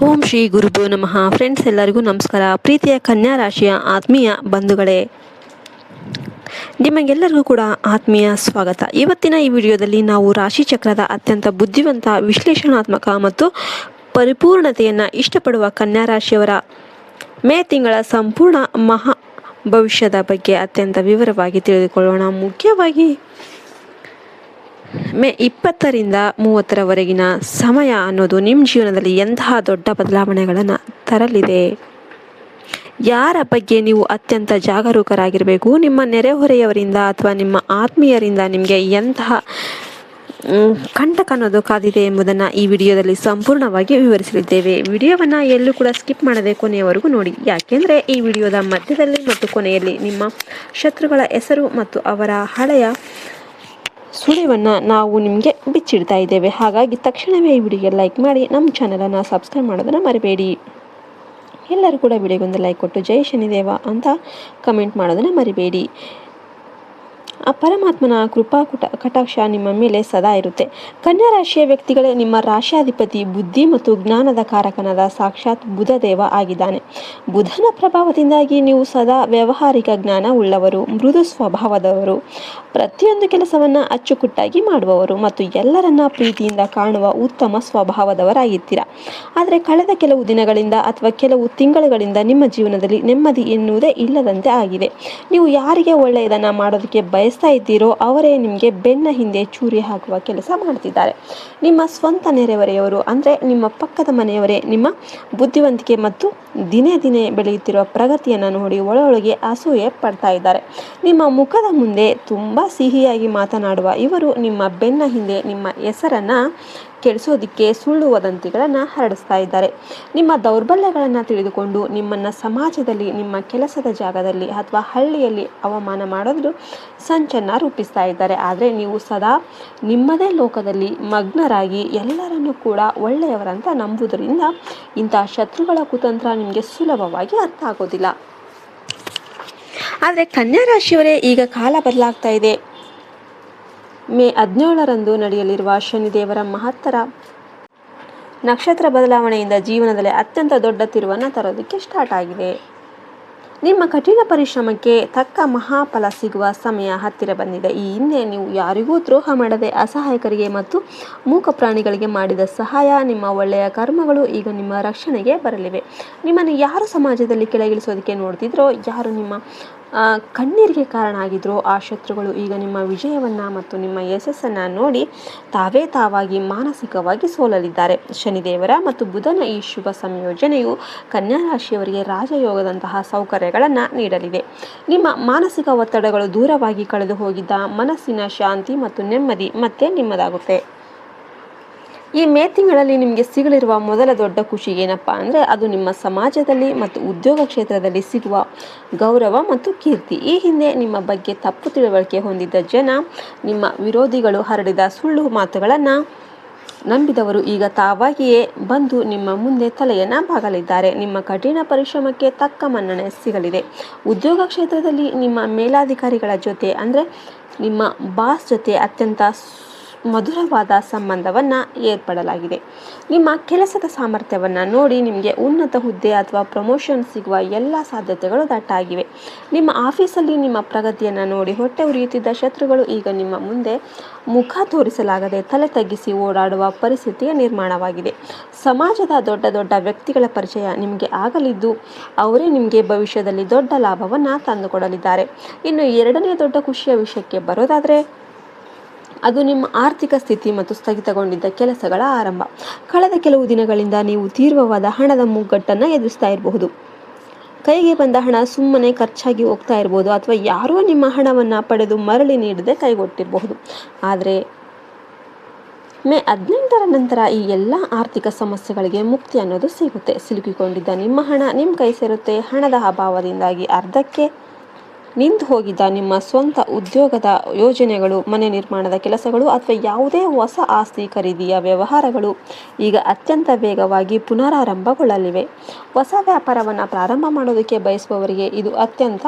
ಓಂ ಶ್ರೀ ಗುರುಭ್ಯೋ ನಮಃ. ಫ್ರೆಂಡ್ಸ್, ಎಲ್ಲರಿಗೂ ನಮಸ್ಕಾರ. ಪ್ರೀತಿಯ ಕನ್ಯಾ ರಾಶಿಯ ಆತ್ಮೀಯ ಬಂಧುಗಳೇ, ನಿಮಗೆಲ್ಲರಿಗೂ ಕೂಡ ಆತ್ಮೀಯ ಸ್ವಾಗತ. ಇವತ್ತಿನ ಈ ವಿಡಿಯೋದಲ್ಲಿ ನಾವು ರಾಶಿ ಚಕ್ರದ ಅತ್ಯಂತ ಬುದ್ಧಿವಂತ, ವಿಶ್ಲೇಷಣಾತ್ಮಕ ಮತ್ತು ಪರಿಪೂರ್ಣತೆಯನ್ನು ಇಷ್ಟಪಡುವ ಕನ್ಯಾ ರಾಶಿಯವರ ಮೇ ತಿಂಗಳ ಸಂಪೂರ್ಣ ಮಹಾ ಭವಿಷ್ಯದ ಬಗ್ಗೆ ಅತ್ಯಂತ ವಿವರವಾಗಿ ತಿಳಿದುಕೊಳ್ಳೋಣ. ಮುಖ್ಯವಾಗಿ ಮೇ 20ರಿಂದ 30ರವರೆಗಿನ ಸಮಯ ಅನ್ನೋದು ನಿಮ್ಮ ಜೀವನದಲ್ಲಿ ಎಂತಹ ದೊಡ್ಡ ಬದಲಾವಣೆಗಳನ್ನು ತರಲಿದೆ. ಯಾರ ಬಗ್ಗೆ ನೀವು ಅತ್ಯಂತ ಜಾಗರೂಕರಾಗಿರಬೇಕು, ನಿಮ್ಮ ನೆರೆಹೊರೆಯವರಿಂದ ಅಥವಾ ನಿಮ್ಮ ಆತ್ಮೀಯರಿಂದ ನಿಮಗೆ ಎಂತಹ ಕಂಟಕ ಅನ್ನೋದು ಕಾದಿದೆ ಎಂಬುದನ್ನು ಈ ವಿಡಿಯೋದಲ್ಲಿ ಸಂಪೂರ್ಣವಾಗಿ ವಿವರಿಸಲಿದ್ದೇವೆ. ವಿಡಿಯೋವನ್ನು ಎಲ್ಲೂ ಕೂಡ ಸ್ಕಿಪ್ ಮಾಡದೆ ಕೊನೆಯವರೆಗೂ ನೋಡಿ. ಯಾಕೆಂದರೆ ಈ ವಿಡಿಯೋದ ಮಧ್ಯದಲ್ಲಿ ಮತ್ತು ಕೊನೆಯಲ್ಲಿ ನಿಮ್ಮ ಶತ್ರುಗಳ ಹೆಸರು ಮತ್ತು ಅವರ ಹಳೆಯ ಸುಳಿವನ್ನು ನಾವು ನಿಮಗೆ ಬಿಚ್ಚಿಡ್ತಾ ಇದ್ದೇವೆ. ಹಾಗಾಗಿ ತಕ್ಷಣವೇ ಈ ವಿಡಿಯೋಗೆ ಲೈಕ್ ಮಾಡಿ, ನಮ್ಮ ಚಾನಲನ್ನು ಸಬ್ಸ್ಕ್ರೈಬ್ ಮಾಡೋದನ್ನು ಮರಿಬೇಡಿ. ಎಲ್ಲರೂ ಕೂಡ ವಿಡಿಯೋಗೊಂದು ಲೈಕ್ ಕೊಟ್ಟು ಜೈ ಶನಿದೇವ ಅಂತ ಕಮೆಂಟ್ ಮಾಡೋದನ್ನು ಮರಿಬೇಡಿ. ಆ ಪರಮಾತ್ಮನ ಕೃಪಾ ಕಟಾಕ್ಷ ನಿಮ್ಮ ಮೇಲೆ ಸದಾ ಇರುತ್ತೆ. ಕನ್ಯಾ ರಾಶಿಯ ವ್ಯಕ್ತಿಗಳೇ, ನಿಮ್ಮ ರಾಶಿಯಾಧಿಪತಿ ಬುದ್ಧಿ ಮತ್ತು ಜ್ಞಾನದ ಕಾರಕನಾದ ಸಾಕ್ಷಾತ್ ಬುಧ ದೇವ ಆಗಿದ್ದಾನೆ. ಬುಧನ ಪ್ರಭಾವದಿಂದಾಗಿ ನೀವು ಸದಾ ವ್ಯಾವಹಾರಿಕ ಜ್ಞಾನ ಉಳ್ಳವರು, ಮೃದು ಸ್ವಭಾವದವರು, ಪ್ರತಿಯೊಂದು ಕೆಲಸವನ್ನು ಅಚ್ಚುಕಟ್ಟಾಗಿ ಮಾಡುವವರು ಮತ್ತು ಎಲ್ಲರನ್ನ ಪ್ರೀತಿಯಿಂದ ಕಾಣುವ ಉತ್ತಮ ಸ್ವಭಾವದವರಾಗಿರ್ತೀರ. ಆದರೆ ಕಳೆದ ಕೆಲವು ದಿನಗಳಿಂದ ಅಥವಾ ಕೆಲವು ತಿಂಗಳುಗಳಿಂದ ನಿಮ್ಮ ಜೀವನದಲ್ಲಿ ನೆಮ್ಮದಿ ಎನ್ನುವುದೇ ಇಲ್ಲದಂತೆ ಆಗಿದೆ. ನೀವು ಯಾರಿಗೆ ಒಳ್ಳೆಯದನ್ನು ಮಾಡೋದಕ್ಕೆ ಬಯಸ್ತಾ ಇದ್ದೀರೋ ಅವರೇ ನಿಮಗೆ ಬೆನ್ನ ಹಿಂದೆ ಚೂರಿ ಹಾಕುವ ಕೆಲಸ ಮಾಡ್ತಿದ್ದಾರೆ. ನಿಮ್ಮ ಸ್ವಂತ ನೆರೆಹೊರೆಯವರು ಅಂದರೆ ನಿಮ್ಮ ಪಕ್ಕದ ಮನೆಯವರೇ ನಿಮ್ಮ ಬುದ್ಧಿವಂತಿಕೆ ಮತ್ತು ದಿನೇ ದಿನೇ ಬೆಳೆಯುತ್ತಿರುವ ಪ್ರಗತಿಯನ್ನು ನೋಡಿ ಒಳಗೆ ಅಸೂಯೆ ಪಡ್ತಾ ಇದ್ದಾರೆ. ನಿಮ್ಮ ಮುಖದ ಮುಂದೆ ತುಂಬ ಸಿಹಿಯಾಗಿ ಮಾತನಾಡುವ ಇವರು ನಿಮ್ಮ ಬೆನ್ನ ಹಿಂದೆ ನಿಮ್ಮ ಹೆಸರನ್ನು ಕೆಡಿಸೋದಕ್ಕೆ ಸುಳ್ಳು ವದಂತಿಗಳನ್ನು ಹರಡಿಸ್ತಾ ಇದ್ದಾರೆ. ನಿಮ್ಮ ದೌರ್ಬಲ್ಯಗಳನ್ನು ತಿಳಿದುಕೊಂಡು ನಿಮ್ಮನ್ನು ಸಮಾಜದಲ್ಲಿ, ನಿಮ್ಮ ಕೆಲಸದ ಜಾಗದಲ್ಲಿ ಅಥವಾ ಹಳ್ಳಿಯಲ್ಲಿ ಅವಮಾನ ಮಾಡೋದು ಸಂಚನ್ನು ರೂಪಿಸ್ತಾ ಇದ್ದಾರೆ. ಆದರೆ ನೀವು ಸದಾ ನಿಮ್ಮದೇ ಲೋಕದಲ್ಲಿ ಮಗ್ನರಾಗಿ ಎಲ್ಲರನ್ನೂ ಕೂಡ ಒಳ್ಳೆಯವರಂತ ನಂಬುವುದರಿಂದ ಇಂತಹ ಶತ್ರುಗಳ ಕುತಂತ್ರ ನಿಮಗೆ ಸುಲಭವಾಗಿ ಅರ್ಥ ಆಗೋದಿಲ್ಲ. ಆದರೆ ಕನ್ಯಾ ರಾಶಿಯವರೇ, ಈಗ ಕಾಲ ಬದಲಾಗ್ತಾ ಇದೆ. ಮೇ 17ರಂದು ನಡೆಯಲಿರುವ ಶನಿದೇವರ ಮಹತ್ತರ ನಕ್ಷತ್ರ ಬದಲಾವಣೆಯಿಂದ ಜೀವನದಲ್ಲಿ ಅತ್ಯಂತ ದೊಡ್ಡ ತಿರುವನ್ನು ತರೋದಕ್ಕೆ ಸ್ಟಾರ್ಟ್ ಆಗಿದೆ. ನಿಮ್ಮ ಕಠಿಣ ಪರಿಶ್ರಮಕ್ಕೆ ತಕ್ಕ ಮಹಾಫಲ ಸಿಗುವ ಸಮಯ ಹತ್ತಿರ ಬಂದಿದೆ. ಈ ಹಿಂದೆ ನೀವು ಯಾರಿಗೂ ದ್ರೋಹ ಮಾಡದೆ ಅಸಹಾಯಕರಿಗೆ ಮತ್ತು ಮೂಕ ಪ್ರಾಣಿಗಳಿಗೆ ಮಾಡಿದ ಸಹಾಯ, ನಿಮ್ಮ ಒಳ್ಳೆಯ ಕರ್ಮಗಳು ಈಗ ನಿಮ್ಮ ರಕ್ಷಣೆಗೆ ಬರಲಿವೆ. ನಿಮ್ಮನ್ನು ಯಾರು ಸಮಾಜದಲ್ಲಿ ಕೆಳಗಿಳಿಸೋದಕ್ಕೆ ನೋಡ್ತಿದ್ರೋ, ಯಾರು ನಿಮ್ಮ ಕಣ್ಣೀರಿಗೆ ಕಾರಣ ಆಗಿದ್ರೋ ಆ ಶತ್ರುಗಳು ಈಗ ನಿಮ್ಮ ವಿಜಯವನ್ನು ಮತ್ತು ನಿಮ್ಮ ಯಶಸ್ಸನ್ನು ನೋಡಿ ತಾವಾಗಿ ಮಾನಸಿಕವಾಗಿ ಸೋಲಲಿದ್ದಾರೆ. ಶನಿದೇವರ ಮತ್ತು ಬುಧನ ಈ ಶುಭ ಸಂಯೋಜನೆಯು ಕನ್ಯಾ ರಾಶಿಯವರಿಗೆ ರಾಜಯೋಗದಂತಹ ಸೌಕರ್ಯಗಳನ್ನು ನೀಡಲಿದೆ. ನಿಮ್ಮ ಮಾನಸಿಕ ಒತ್ತಡಗಳು ದೂರವಾಗಿ ಕಳೆದು ಹೋಗಿದ್ದ ಮನಸ್ಸಿನ ಶಾಂತಿ ಮತ್ತು ನೆಮ್ಮದಿ ಮತ್ತೆ ನಿಮ್ಮದಾಗುತ್ತೆ. ಈ ಮೇ ತಿಂಗಳಲ್ಲಿ ನಿಮಗೆ ಸಿಗಲಿರುವ ಮೊದಲ ದೊಡ್ಡ ಖುಷಿ ಏನಪ್ಪ ಅಂದರೆ ಅದು ನಿಮ್ಮ ಸಮಾಜದಲ್ಲಿ ಮತ್ತು ಉದ್ಯೋಗ ಕ್ಷೇತ್ರದಲ್ಲಿ ಸಿಗುವ ಗೌರವ ಮತ್ತು ಕೀರ್ತಿ. ಈ ಹಿಂದೆ ನಿಮ್ಮ ಬಗ್ಗೆ ತಪ್ಪು ತಿಳುವಳಿಕೆ ಹೊಂದಿದ್ದ ಜನ, ನಿಮ್ಮ ವಿರೋಧಿಗಳು ಹರಡಿದ ಸುಳ್ಳು ಮಾತುಗಳನ್ನು ನಂಬಿದವರು ಈಗ ತಾವಾಗಿಯೇ ಬಂದು ನಿಮ್ಮ ಮುಂದೆ ತಲೆಯನ್ನು ಬಾಗಲಿದ್ದಾರೆ. ನಿಮ್ಮ ಕಠಿಣ ಪರಿಶ್ರಮಕ್ಕೆ ತಕ್ಕ ಮನ್ನಣೆ ಸಿಗಲಿದೆ. ಉದ್ಯೋಗ ಕ್ಷೇತ್ರದಲ್ಲಿ ನಿಮ್ಮ ಮೇಲಾಧಿಕಾರಿಗಳ ಜೊತೆ ಅಂದರೆ ನಿಮ್ಮ ಬಾಸ್ ಜೊತೆ ಅತ್ಯಂತ ಮಧುರವಾದ ಸಂಬಂಧವನ್ನು ಏರ್ಪಡಲಾಗಿದೆ. ನಿಮ್ಮ ಕೆಲಸದ ಸಾಮರ್ಥ್ಯವನ್ನು ನೋಡಿ ನಿಮಗೆ ಉನ್ನತ ಹುದ್ದೆ ಅಥವಾ ಪ್ರಮೋಷನ್ ಸಿಗುವ ಎಲ್ಲ ಸಾಧ್ಯತೆಗಳು ದಟ್ಟಾಗಿವೆ. ನಿಮ್ಮ ಆಫೀಸಲ್ಲಿ ನಿಮ್ಮ ಪ್ರಗತಿಯನ್ನು ನೋಡಿ ಹೊಟ್ಟೆ ಉರಿಯುತ್ತಿದ್ದ ಶತ್ರುಗಳು ಈಗ ನಿಮ್ಮ ಮುಂದೆ ಮುಖ ತೋರಿಸಲಾಗದೆ ತಲೆ ತಗ್ಗಿಸಿ ಓಡಾಡುವ ಪರಿಸ್ಥಿತಿಯ ನಿರ್ಮಾಣವಾಗಿದೆ. ಸಮಾಜದ ದೊಡ್ಡ ದೊಡ್ಡ ವ್ಯಕ್ತಿಗಳ ಪರಿಚಯ ನಿಮಗೆ ಆಗಲಿದ್ದು ಅವರೇ ನಿಮಗೆ ಭವಿಷ್ಯದಲ್ಲಿ ದೊಡ್ಡ ಲಾಭವನ್ನು ತಂದುಕೊಡಲಿದ್ದಾರೆ. ಇನ್ನು ಎರಡನೇ ದೊಡ್ಡ ಖುಷಿಯ ವಿಷಯಕ್ಕೆ ಬರೋದಾದರೆ ಅದು ನಿಮ್ಮ ಆರ್ಥಿಕ ಸ್ಥಿತಿ ಮತ್ತು ಸ್ಥಗಿತಗೊಂಡಿದ್ದ ಕೆಲಸಗಳ ಆರಂಭ. ಕಳೆದ ಕೆಲವು ದಿನಗಳಿಂದ ನೀವು ತೀವ್ರವಾದ ಹಣದ ಮುಗ್ಗಟ್ಟನ್ನು ಎದುರಿಸ್ತಾ ಇರಬಹುದು. ಕೈಗೆ ಬಂದ ಹಣ ಸುಮ್ಮನೆ ಖರ್ಚಾಗಿ ಹೋಗ್ತಾ ಇರ್ಬೋದು, ಅಥವಾ ಯಾರೋ ನಿಮ್ಮ ಹಣವನ್ನು ಪಡೆದು ಮರಳಿ ನೀಡದೆ ಕೈಗೊಟ್ಟಿರಬಹುದು. ಆದರೆ ಮೇ 18ರ ನಂತರ ಈ ಎಲ್ಲ ಆರ್ಥಿಕ ಸಮಸ್ಯೆಗಳಿಗೆ ಮುಕ್ತಿ ಅನ್ನೋದು ಸಿಗುತ್ತೆ. ಸಿಲುಕಿಕೊಂಡಿದ್ದ ನಿಮ್ಮ ಹಣ ನಿಮ್ಮ ಕೈ ಸೇರುತ್ತೆ. ಹಣದ ಅಭಾವದಿಂದಾಗಿ ಅರ್ಧಕ್ಕೆ ನಿಂತು ಹೋಗಿದ್ದ ನಿಮ್ಮ ಸ್ವಂತ ಉದ್ಯೋಗದ ಯೋಜನೆಗಳು, ಮನೆ ನಿರ್ಮಾಣದ ಕೆಲಸಗಳು ಅಥವಾ ಯಾವುದೇ ಹೊಸ ಆಸ್ತಿ ಖರೀದಿಯ ವ್ಯವಹಾರಗಳು ಈಗ ಅತ್ಯಂತ ವೇಗವಾಗಿ ಪುನರಾರಂಭಗೊಳ್ಳಲಿವೆ. ಹೊಸ ವ್ಯಾಪಾರವನ್ನು ಪ್ರಾರಂಭ ಮಾಡೋದಕ್ಕೆ ಬಯಸುವವರಿಗೆ ಇದು ಅತ್ಯಂತ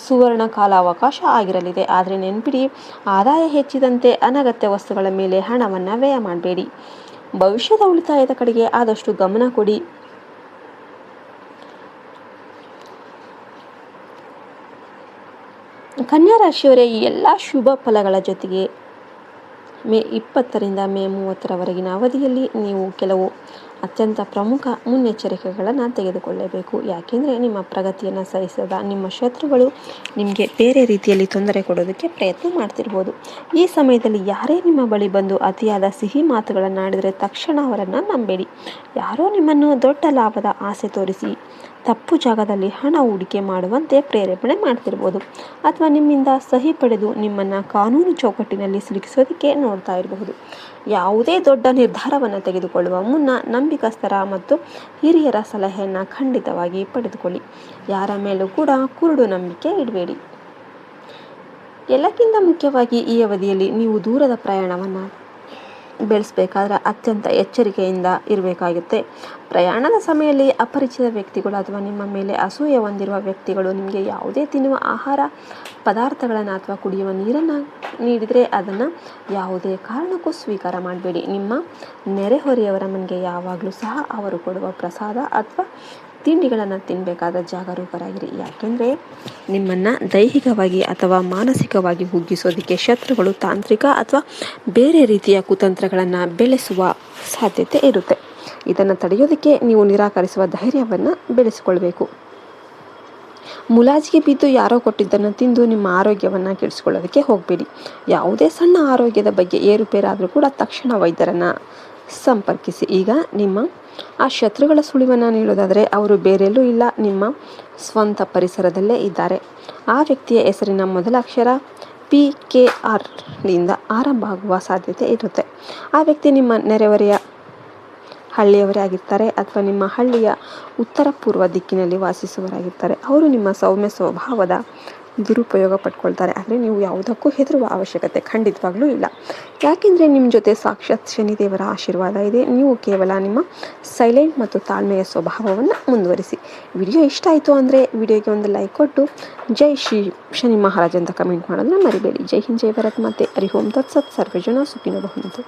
ಸುವರ್ಣ ಕಾಲಾವಕಾಶ ಆಗಿರಲಿದೆ. ಆದರೆ ನೆನಪಿಡಿ, ಆದಾಯ ಹೆಚ್ಚಿದಂತೆ ಅನಗತ್ಯ ವಸ್ತುಗಳ ಮೇಲೆ ಹಣವನ್ನು ವ್ಯಯ ಮಾಡಬೇಡಿ. ಭವಿಷ್ಯದ ಉಳಿತಾಯದ ಕಡೆಗೆ ಆದಷ್ಟು ಗಮನ ಕೊಡಿ. ಕನ್ಯಾ ರಾಶಿಯವರೇ, ಈ ಎಲ್ಲ ಶುಭ ಫಲಗಳ ಜೊತೆಗೆ ಮೇ 20ರಿಂದ ಮೇ 30ರವರೆಗಿನ ಅವಧಿಯಲ್ಲಿ ನೀವು ಕೆಲವು ಅತ್ಯಂತ ಪ್ರಮುಖ ಮುನ್ನೆಚ್ಚರಿಕೆಗಳನ್ನು ತೆಗೆದುಕೊಳ್ಳಬೇಕು. ಯಾಕೆಂದರೆ ನಿಮ್ಮ ಪ್ರಗತಿಯನ್ನು ಸಹಿಸದ ನಿಮ್ಮ ಶತ್ರುಗಳು ನಿಮಗೆ ಬೇರೆ ರೀತಿಯಲ್ಲಿ ತೊಂದರೆ ಕೊಡೋದಕ್ಕೆ ಪ್ರಯತ್ನ ಮಾಡ್ತಿರ್ಬೋದು. ಈ ಸಮಯದಲ್ಲಿ ಯಾರೇ ನಿಮ್ಮ ಬಳಿ ಬಂದು ಅತಿಯಾದ ಸಿಹಿ ಮಾತುಗಳನ್ನು ಆಡಿದರೆ ತಕ್ಷಣ ಅವರನ್ನು ನಂಬೇಡಿ. ಯಾರೋ ನಿಮ್ಮನ್ನು ದೊಡ್ಡ ಲಾಭದ ಆಸೆ ತೋರಿಸಿ ತಪ್ಪು ಜಾಗದಲ್ಲಿ ಹಣ ಹೂಡಿಕೆ ಮಾಡುವಂತೆ ಪ್ರೇರೇಪಣೆ ಮಾಡ್ತಿರ್ಬೋದು, ಅಥವಾ ನಿಮ್ಮಿಂದ ಸಹಿ ಪಡೆದು ನಿಮ್ಮನ್ನು ಕಾನೂನು ಚೌಕಟ್ಟಿನಲ್ಲಿ ಸಿಲುಕಿಸೋದಕ್ಕೆ ನೋಡ್ತಾ ಇರಬಹುದು. ಯಾವುದೇ ದೊಡ್ಡ ನಿರ್ಧಾರವನ್ನು ತೆಗೆದುಕೊಳ್ಳುವ ಮುನ್ನ ನಂಬಿಕಸ್ಥರ ಮತ್ತು ಹಿರಿಯರ ಸಲಹೆಯನ್ನು ಖಂಡಿತವಾಗಿ ಪಡೆದುಕೊಳ್ಳಿ. ಯಾರ ಮೇಲೂ ಕೂಡ ಕುರುಡು ನಂಬಿಕೆ ಇಡಬೇಡಿ. ಎಲ್ಲಕ್ಕಿಂತ ಮುಖ್ಯವಾಗಿ ಈ ಅವಧಿಯಲ್ಲಿ ನೀವು ದೂರದ ಪ್ರಯಾಣವನ್ನು ಬೆಳೆಸಬೇಕಾದ್ರೆ ಅತ್ಯಂತ ಎಚ್ಚರಿಕೆಯಿಂದ ಇರಬೇಕಾಗುತ್ತೆ. ಪ್ರಯಾಣದ ಸಮಯದಲ್ಲಿ ಅಪರಿಚಿತ ವ್ಯಕ್ತಿಗಳು ಅಥವಾ ನಿಮ್ಮ ಮೇಲೆ ಅಸೂಯೆ ಹೊಂದಿರುವ ವ್ಯಕ್ತಿಗಳು ನಿಮಗೆ ಯಾವುದೇ ತಿನ್ನುವ ಆಹಾರ ಪದಾರ್ಥಗಳನ್ನು ಅಥವಾ ಕುಡಿಯುವ ನೀರನ್ನು ನೀಡಿದರೆ ಅದನ್ನು ಯಾವುದೇ ಕಾರಣಕ್ಕೂ ಸ್ವೀಕಾರ ಮಾಡಬೇಡಿ. ನಿಮ್ಮ ನೆರೆಹೊರೆಯವರ ಮನೆಗೆ ಯಾವಾಗಲೂ ಸಹ ಅವರು ಕೊಡುವ ಪ್ರಸಾದ ಅಥವಾ ತಿಂಡಿಗಳನ್ನು ತಿನ್ನಬೇಕಾದ ಜಾಗರೂಕರಾಗಿರಿ. ಯಾಕೆಂದರೆ ನಿಮ್ಮನ್ನು ದೈಹಿಕವಾಗಿ ಅಥವಾ ಮಾನಸಿಕವಾಗಿ ಕುಗ್ಗಿಸೋದಕ್ಕೆ ಶತ್ರುಗಳು ತಾಂತ್ರಿಕ ಅಥವಾ ಬೇರೆ ರೀತಿಯ ಕುತಂತ್ರಗಳನ್ನು ಬೆಳೆಸುವ ಸಾಧ್ಯತೆ ಇರುತ್ತೆ. ಇದನ್ನು ತಡೆಯೋದಕ್ಕೆ ನೀವು ನಿರಾಕರಿಸುವ ಧೈರ್ಯವನ್ನು ಬೆಳೆಸಿಕೊಳ್ಬೇಕು. ಮುಲಾಜಿಗೆ ಬಿದ್ದು ಯಾರೋ ಕೊಟ್ಟಿದ್ದನ್ನು ತಿಂದು ನಿಮ್ಮ ಆರೋಗ್ಯವನ್ನು ಕೆಡಿಸ್ಕೊಳ್ಳೋದಕ್ಕೆ ಹೋಗಬೇಡಿ. ಯಾವುದೇ ಸಣ್ಣ ಆರೋಗ್ಯದ ಬಗ್ಗೆ ಏರುಪೇರಾದರೂ ಕೂಡ ತಕ್ಷಣ ವೈದ್ಯರನ್ನು ಸಂಪರ್ಕಿಸಿ. ಈಗ ನಿಮ್ಮ ಆ ಶತ್ರುಗಳ ಸುಳಿವನ್ನು ನೀಡೋದಾದರೆ ಅವರು ಬೇರೆಲ್ಲೂ ಇಲ್ಲ, ನಿಮ್ಮ ಸ್ವಂತ ಪರಿಸರದಲ್ಲೇ ಇದ್ದಾರೆ. ಆ ವ್ಯಕ್ತಿಯ ಹೆಸರಿನ ಮೊದಲ ಅಕ್ಷರ PKRನಿಂದ ಆರಂಭ ಆಗುವ ಸಾಧ್ಯತೆ ಇರುತ್ತೆ. ಆ ವ್ಯಕ್ತಿ ನಿಮ್ಮ ನೆರೆಹೊರೆಯ ಹಳ್ಳಿಯವರೇ ಆಗಿರ್ತಾರೆ ಅಥವಾ ನಿಮ್ಮ ಹಳ್ಳಿಯ ಉತ್ತರ ಪೂರ್ವ ದಿಕ್ಕಿನಲ್ಲಿ ವಾಸಿಸುವವರಾಗಿರ್ತಾರೆ. ಅವರು ನಿಮ್ಮ ಸೌಮ್ಯ ಸ್ವಭಾವದ ದುರುಪಯೋಗ ಪಡ್ಕೊಳ್ತಾರೆ. ಆದರೆ ನೀವು ಯಾವುದಕ್ಕೂ ಹೆದರುವ ಅವಶ್ಯಕತೆ ಖಂಡಿತವಾಗ್ಲೂ ಇಲ್ಲ. ಯಾಕೆಂದರೆ ನಿಮ್ಮ ಜೊತೆ ಸಾಕ್ಷಾತ್ ಶನಿದೇವರ ಆಶೀರ್ವಾದ ಇದೆ. ನೀವು ಕೇವಲ ನಿಮ್ಮ ಸೈಲೆಂಟ್ ಮತ್ತು ತಾಳ್ಮೆಯ ಸ್ವಭಾವವನ್ನು ಮುಂದುವರಿಸಿ. ವಿಡಿಯೋ ಇಷ್ಟ ಆಯಿತು ಅಂದರೆ ವಿಡಿಯೋಗೆ ಒಂದು ಲೈಕ್ ಕೊಟ್ಟು ಜೈ ಶ್ರೀ ಶನಿ ಮಹಾರಾಜ್ ಅಂತ ಕಮೆಂಟ್ ಮಾಡೋದನ್ನ ಮರಿಬೇಡಿ. ಜೈ ಹಿಂದ್, ಜೈ ಭಾರತ್ ಮಾತೆ. ಹರಿ ಓಂ ತತ್ಸತ್. ಸರ್ವೇ ಜನ ಸುಖಿನೋ ಭವಂತು.